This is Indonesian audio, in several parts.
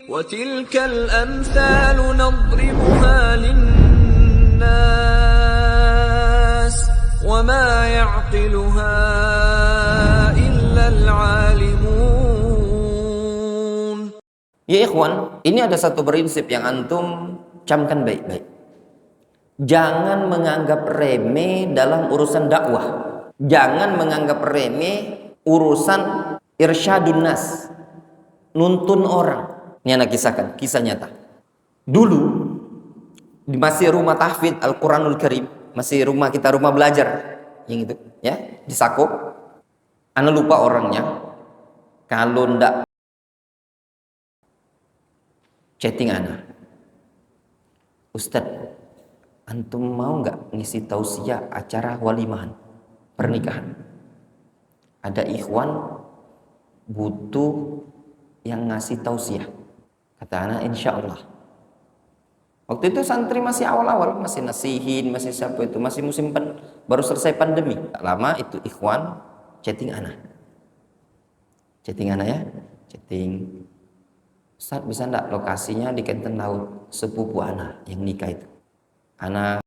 وَتِلْكَ الْأَمْثَالُ نَضْرِبُهَا لِلنَّاسِ وَمَا يَعْقِلُهَا إِلَّا الْعَالِمُونَ. Ya ikhwan, ini ada satu prinsip yang antum camkan baik-baik. Jangan menganggap remeh dalam urusan dakwah. Jangan menganggap remeh urusan irsyadun nas, nuntun orang. Ini anak kisahkan, kisah nyata. Dulu masih rumah tahfidz Al-Quranul Karim, masih rumah kita, rumah belajar yang itu ya, di Sako. Ana lupa orangnya. Kalau ndak chatting ana, Ustadz, antum mau nggak ngisi tausiah acara walimahan pernikahan? Ada ikhwan butuh yang ngasih tausiah. Kata anak, insya Allah. Waktu itu santri masih awal-awal, masih nasihin, masih siapa itu, masih musim baru selesai pandemi. Tak lama itu ikhwan chatting anak ya, chatting. Ustaz, bisa enggak lokasinya di Kenten Laut, sepupu anak yang nikah itu. Anak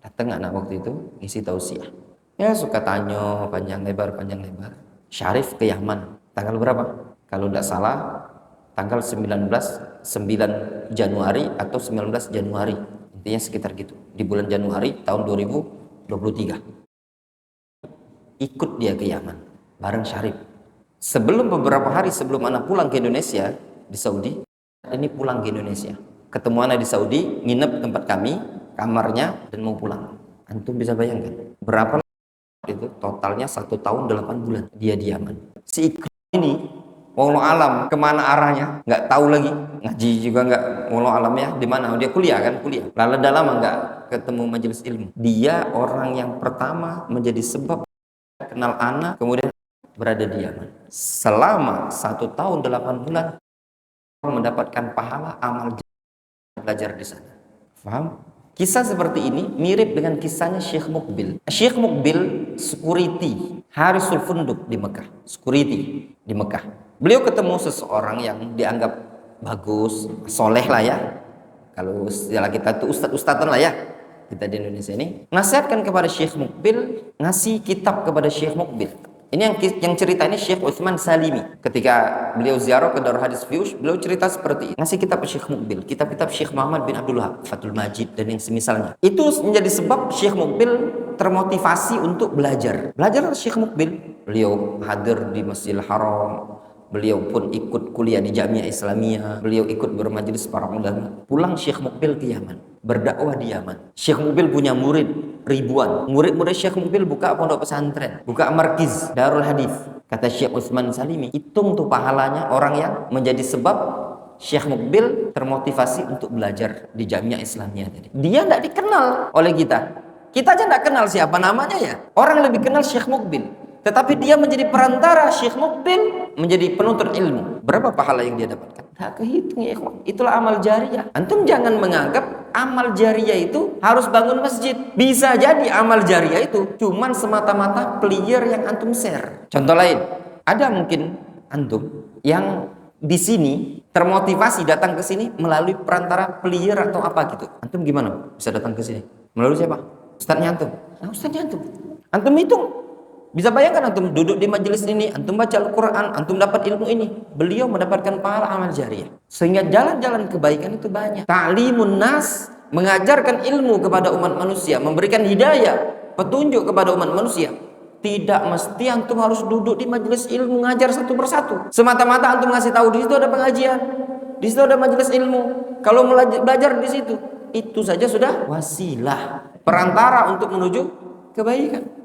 datang anak waktu itu ngisi tausiah. Ya suka tanya panjang lebar. Syarif ke Yaman tanggal berapa? Kalau enggak salah tanggal 9 Januari atau 19 Januari. Intinya sekitar gitu. Di bulan Januari tahun 2023. Ikut dia ke Yaman bareng Syarif. Beberapa hari sebelum anak pulang ke Indonesia di Saudi, ini pulang ke Indonesia. Ketemu anak di Saudi, nginep tempat kami, kamarnya, dan mau pulang. Antum bisa bayangkan berapa itu totalnya 1 tahun 8 bulan dia di Yaman. Si Ikram ini wallahu alam kemana arahnya nggak tahu lagi, ngaji juga nggak, wallahu alam ya di mana dia kuliah. Lalu udah lama nggak ketemu majelis ilmu. Dia orang yang pertama menjadi sebab kenal anak, kemudian berada di Yaman selama 1 tahun 8 bulan, mendapatkan pahala amal belajar di sana. Paham? Kisah seperti ini mirip dengan kisahnya Syekh Mukbil. Syekh Mukbil security Harisul Funduk di Mekah, security di Mekah. Beliau ketemu seseorang yang dianggap bagus, soleh lah ya. Kalau istilah kita itu ustadz-ustadzan lah ya. Kita di Indonesia ini nasihatkan kepada Syekh Mukbil, ngasih kitab kepada Syekh Mukbil. Ini yang cerita ini Syekh Utsman Salimi. Ketika beliau ziarah ke Darul Hadis Fiyush, beliau cerita seperti ini. Ngasih kitab ke Syekh Mukbil, kitab-kitab Syekh Muhammad bin Abdul Wahab, Fathul Majid dan yang semisalnya. Itu menjadi sebab Syekh Mukbil termotivasi untuk belajar. Belajar Syekh Mukbil. Beliau hadir di Masjidil Haram. Beliau pun ikut kuliah di Jamiah Islamiyah. Beliau ikut bermajelis para ulama. Pulang Syekh Mukbil ke Yaman, berdakwah di Yaman. Syekh Mukbil punya murid ribuan. Murid-murid Syekh Mukbil buka pondok pesantren, buka markiz Darul Hadis. Kata Syekh Utsman Salimi, hitung tuh pahalanya orang yang menjadi sebab Syekh Mukbil termotivasi untuk belajar di Jamiah Islamiyah tadi. Dia tidak dikenal oleh kita. Kita aja tidak kenal siapa namanya ya. Orang lebih kenal Syekh Mukbil. Tetapi dia menjadi perantara Syekh Mukbil menjadi penuntut ilmu. Berapa pahala yang dia dapatkan? Tak kehitung ya ikhwan. Itulah amal jariyah. Antum jangan menganggap amal jariyah itu harus bangun masjid. Bisa jadi amal jariyah itu cuman semata-mata player yang antum share. Contoh lain, ada mungkin antum yang di sini termotivasi datang ke sini melalui perantara player atau apa gitu. Antum gimana bisa datang ke sini? Melalui siapa? Ustadznya antum. Nah, ustadznya antum. Antum hitung. Bisa bayangkan antum duduk di majelis ini, antum baca Al-Quran, antum dapat ilmu ini. Beliau mendapatkan pahala amal jariyah. Sehingga jalan-jalan kebaikan itu banyak. Ta'limun nas, mengajarkan ilmu kepada umat manusia, memberikan hidayah, petunjuk kepada umat manusia. Tidak mesti antum harus duduk di majelis ilmu ngajar satu persatu. Semata-mata antum ngasih tahu di situ ada pengajian, di situ ada majelis ilmu. Kalau belajar di situ, itu saja sudah wasilah, perantara untuk menuju kebaikan.